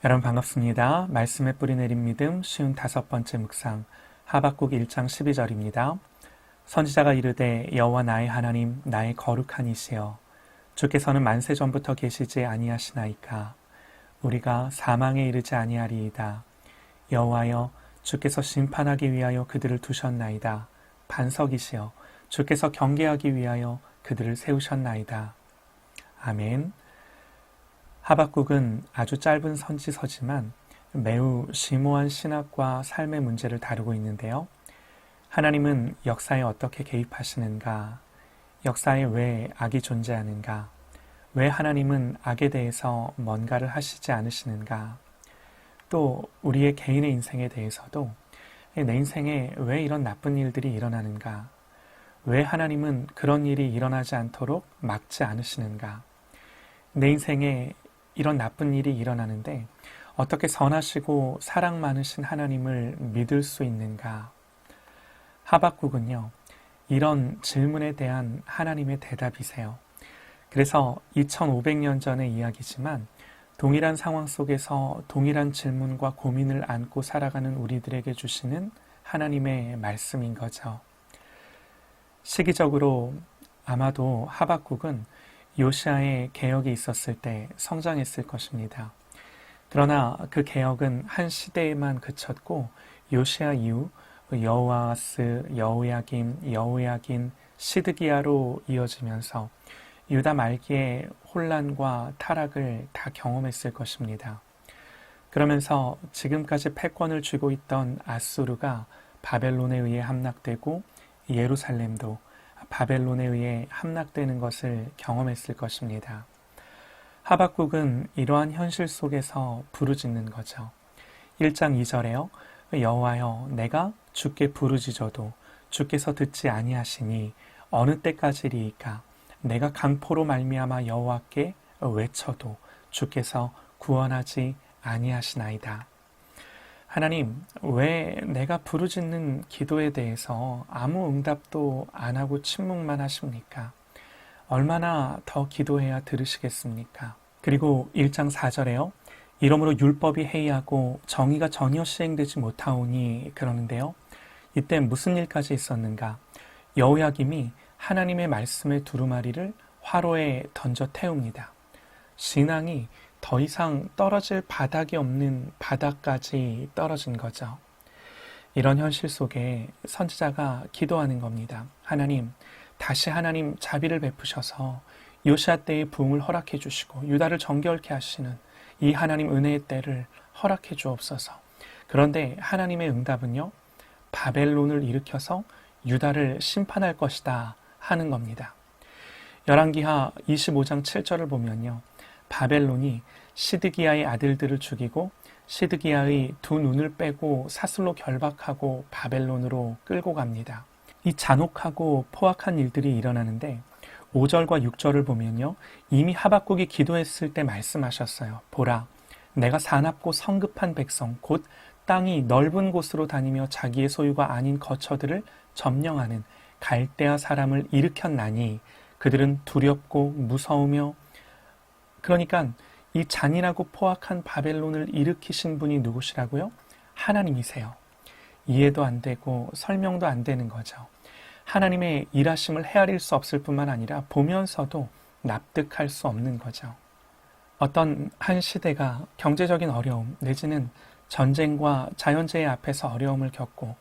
여러분 반갑습니다. 말씀의 뿌리 내린 믿음 쉬운 5번째 묵상 하박국 1장 12절입니다. 선지자가 이르되 여호와 나의 하나님 나의 거룩한 이시여 주께서는 만세 전부터 계시지 아니하시나이까 우리가 사망에 이르지 아니하리이다. 여호와여 주께서 심판하기 위하여 그들을 두셨나이다. 반석이시여 주께서 경계하기 위하여 그들을 세우셨나이다. 아멘. 하박국은 아주 짧은 선지서지만 매우 심오한 신학과 삶의 문제를 다루고 있는데요. 하나님은 역사에 어떻게 개입하시는가? 역사에 왜 악이 존재하는가? 왜 하나님은 악에 대해서 뭔가를 하시지 않으시는가? 또 우리의 개인의 인생에 대해서도 내 인생에 왜 이런 나쁜 일들이 일어나는가? 왜 하나님은 그런 일이 일어나지 않도록 막지 않으시는가? 내 인생에 이런 나쁜 일이 일어나는데 어떻게 선하시고 사랑 많으신 하나님을 믿을 수 있는가? 하박국은요, 이런 질문에 대한 하나님의 대답이세요. 그래서 2500년 전의 이야기지만 동일한 상황 속에서 동일한 질문과 고민을 안고 살아가는 우리들에게 주시는 하나님의 말씀인 거죠. 시기적으로 아마도 하박국은 요시아의 개혁이 있었을 때 성장했을 것입니다. 그러나 그 개혁은 한 시대에만 그쳤고 요시아 이후 여호아스, 여호야김, 여호야긴, 시드기야로 이어지면서 유다 말기의 혼란과 타락을 다 경험했을 것입니다. 그러면서 지금까지 패권을 쥐고 있던 아수르가 바벨론에 의해 함락되고 예루살렘도 바벨론에 의해 함락되는 것을 경험했을 것입니다. 하박국은 이러한 현실 속에서 부르짖는 거죠. 1장 2절에요. 여호와여 내가 주께 부르짖어도 주께서 듣지 아니하시니 어느 때까지리이까 내가 강포로 말미암아 여호와께 외쳐도 주께서 구원하지 아니하시나이다. 하나님, 왜 내가 부르짖는 기도에 대해서 아무 응답도 안 하고 침묵만 하십니까? 얼마나 더 기도해야 들으시겠습니까? 그리고 1장 4절에요. 이러므로 율법이 해이하고 정의가 전혀 시행되지 못하오니 그러는데요. 이때 무슨 일까지 있었는가? 여호야김이 하나님의 말씀의 두루마리를 화로에 던져 태웁니다. 신앙이 더 이상 떨어질 바닥이 없는 바닥까지 떨어진 거죠. 이런 현실 속에 선지자가 기도하는 겁니다. 하나님, 다시 하나님 자비를 베푸셔서 요시아 때의 부흥을 허락해 주시고 유다를 정결케 하시는 이 하나님 은혜의 때를 허락해 주옵소서. 그런데 하나님의 응답은요, 바벨론을 일으켜서 유다를 심판할 것이다 하는 겁니다. 열왕기하 25장 7절을 보면요, 바벨론이 시드기야의 아들들을 죽이고 시드기야의 두 눈을 빼고 사슬로 결박하고 바벨론으로 끌고 갑니다. 이 잔혹하고 포악한 일들이 일어나는데 5절과 6절을 보면요, 이미 하박국이 기도했을 때 말씀하셨어요. 보라, 내가 사납고 성급한 백성 곧 땅이 넓은 곳으로 다니며 자기의 소유가 아닌 거처들을 점령하는 갈대아 사람을 일으켰나니 그들은 두렵고 무서우며, 그러니까 이 잔인하고 포악한 바벨론을 일으키신 분이 누구시라고요? 하나님이세요. 이해도 안 되고 설명도 안 되는 거죠. 하나님의 일하심을 헤아릴 수 없을 뿐만 아니라 보면서도 납득할 수 없는 거죠. 어떤 한 시대가 경제적인 어려움 내지는 전쟁과 자연재해 앞에서 어려움을 겪고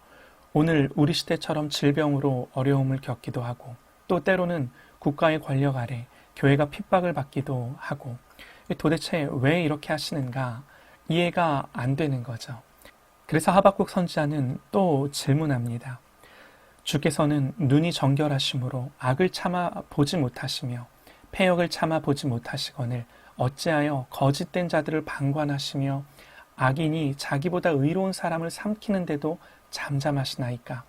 오늘 우리 시대처럼 질병으로 어려움을 겪기도 하고 또 때로는 국가의 권력 아래 교회가 핍박을 받기도 하고, 도대체 왜 이렇게 하시는가 이해가 안 되는 거죠. 그래서 하박국 선지자는 또 질문합니다. 주께서는 눈이 정결하심으로 악을 참아 보지 못하시며 패역을 참아 보지 못하시거늘 어찌하여 거짓된 자들을 방관하시며 악인이 자기보다 의로운 사람을 삼키는데도 잠잠하시나이까?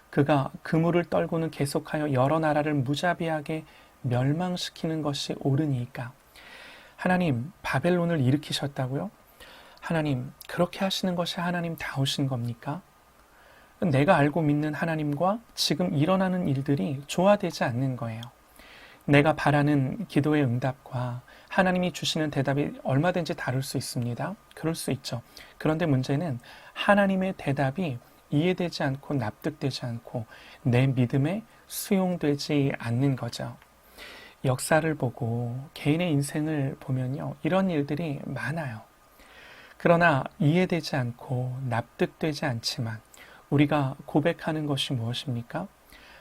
그가 그물을 떨고는 계속하여 여러 나라를 무자비하게 멸망시키는 것이 옳으니까. 하나님, 바벨론을 일으키셨다고요? 하나님, 그렇게 하시는 것이 하나님다우신 겁니까? 내가 알고 믿는 하나님과 지금 일어나는 일들이 조화되지 않는 거예요. 내가 바라는 기도의 응답과 하나님이 주시는 대답이 얼마든지 다를 수 있습니다. 그럴 수 있죠. 그런데 문제는 하나님의 대답이 이해되지 않고 납득되지 않고 내 믿음에 수용되지 않는 거죠. 역사를 보고 개인의 인생을 보면요, 이런 일들이 많아요. 그러나 이해되지 않고 납득되지 않지만 우리가 고백하는 것이 무엇입니까?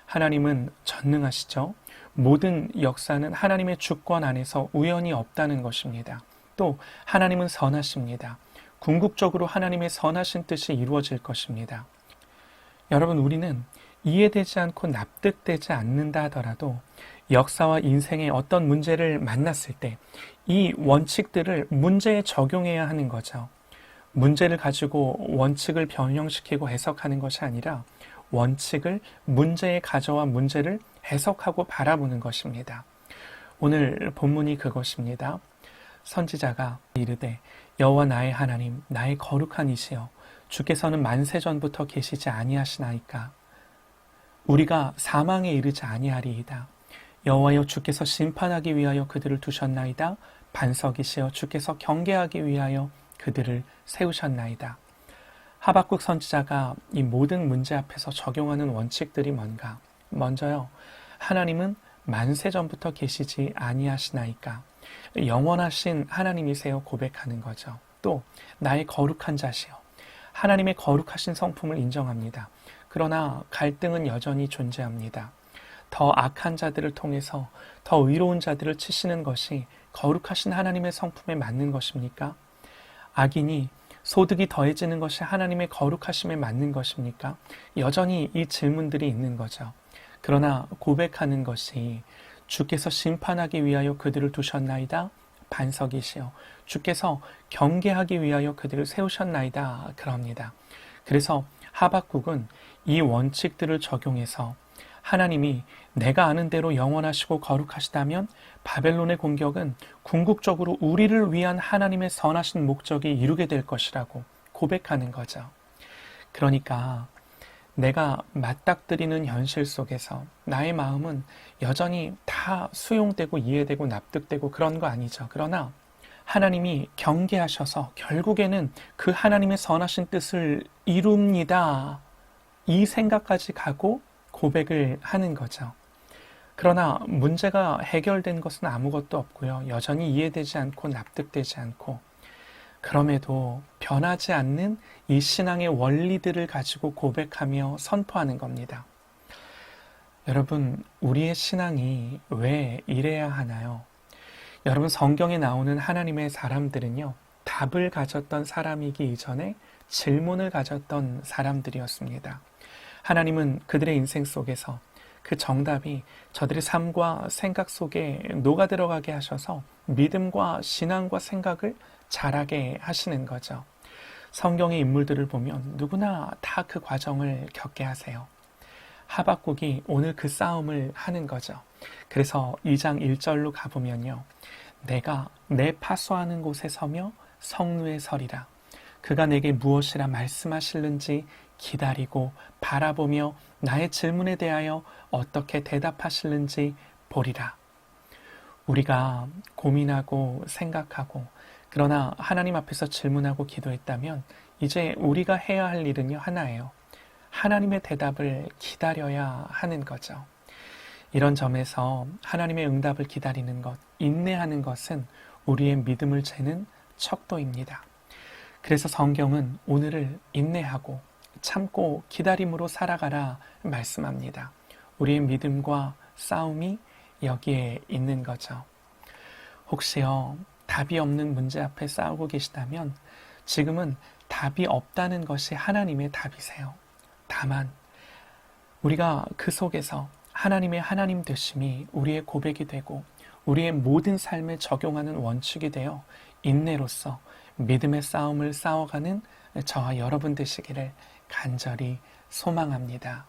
하나님은 전능하시죠. 모든 역사는 하나님의 주권 안에서 우연이 없다는 것입니다. 또 하나님은 선하십니다. 궁극적으로 하나님의 선하신 뜻이 이루어질 것입니다. 여러분, 우리는 이해되지 않고 납득되지 않는다 하더라도 역사와 인생의 어떤 문제를 만났을 때 이 원칙들을 문제에 적용해야 하는 거죠. 문제를 가지고 원칙을 변형시키고 해석하는 것이 아니라 원칙을 문제에 가져와 문제를 해석하고 바라보는 것입니다. 오늘 본문이 그것입니다. 선지자가 이르되 여호와 나의 하나님 나의 거룩한 이시여 주께서는 만세 전부터 계시지 아니하시나이까. 우리가 사망에 이르지 아니하리이다. 여호와여 주께서 심판하기 위하여 그들을 두셨나이다. 반석이시여 주께서 경계하기 위하여 그들을 세우셨나이다. 하박국 선지자가 이 모든 문제 앞에서 적용하는 원칙들이 뭔가? 먼저요, 하나님은 만세 전부터 계시지 아니하시나이까. 영원하신 하나님이세요 고백하는 거죠. 또 나의 거룩한 자시여, 하나님의 거룩하신 성품을 인정합니다. 그러나 갈등은 여전히 존재합니다. 더 악한 자들을 통해서 더 의로운 자들을 치시는 것이 거룩하신 하나님의 성품에 맞는 것입니까? 악인이 소득이 더해지는 것이 하나님의 거룩하심에 맞는 것입니까? 여전히 이 질문들이 있는 거죠. 그러나 고백하는 것이 주께서 심판하기 위하여 그들을 두셨나이다. 반석이시여 주께서 경계하기 위하여 그들을 세우셨나이다. 그럽니다. 그래서 하박국은 이 원칙들을 적용해서 하나님이 내가 아는 대로 영원하시고 거룩하시다면 바벨론의 공격은 궁극적으로 우리를 위한 하나님의 선하신 목적이 이루게 될 것이라고 고백하는 거죠. 그러니까 내가 맞닥뜨리는 현실 속에서 나의 마음은 여전히 다 수용되고 이해되고 납득되고 그런 거 아니죠. 그러나 하나님이 경계하셔서 결국에는 그 하나님의 선하신 뜻을 이룹니다. 이 생각까지 가고 고백을 하는 거죠. 그러나 문제가 해결된 것은 아무것도 없고요. 여전히 이해되지 않고 납득되지 않고 그럼에도 변하지 않는 이 신앙의 원리들을 가지고 고백하며 선포하는 겁니다. 여러분, 우리의 신앙이 왜 이래야 하나요? 여러분, 성경에 나오는 하나님의 사람들은요, 답을 가졌던 사람이기 이전에 질문을 가졌던 사람들이었습니다. 하나님은 그들의 인생 속에서 그 정답이 저들의 삶과 생각 속에 녹아들어가게 하셔서 믿음과 신앙과 생각을 자라게 하시는 거죠. 성경의 인물들을 보면 누구나 다 그 과정을 겪게 하세요. 하박국이 오늘 그 싸움을 하는 거죠. 그래서 2장 1절로 가보면요. 내가 내 파수하는 곳에 서며 성루에 서리라. 그가 내게 무엇이라 말씀하실는지 기다리고 바라보며 나의 질문에 대하여 어떻게 대답하실는지 보리라. 우리가 고민하고 생각하고 그러나 하나님 앞에서 질문하고 기도했다면 이제 우리가 해야 할 일은요 하나예요. 하나님의 대답을 기다려야 하는 거죠. 이런 점에서 하나님의 응답을 기다리는 것, 인내하는 것은 우리의 믿음을 재는 척도입니다. 그래서 성경은 오늘을 인내하고 참고 기다림으로 살아가라 말씀합니다. 우리의 믿음과 싸움이 여기에 있는 거죠. 혹시요 답이 없는 문제 앞에 싸우고 계시다면 지금은 답이 없다는 것이 하나님의 답이세요. 다만 우리가 그 속에서 하나님의 하나님 되심이 우리의 고백이 되고 우리의 모든 삶에 적용하는 원칙이 되어 인내로서 믿음의 싸움을 싸워가는 저와 여러분 되시기를 간절히 소망합니다.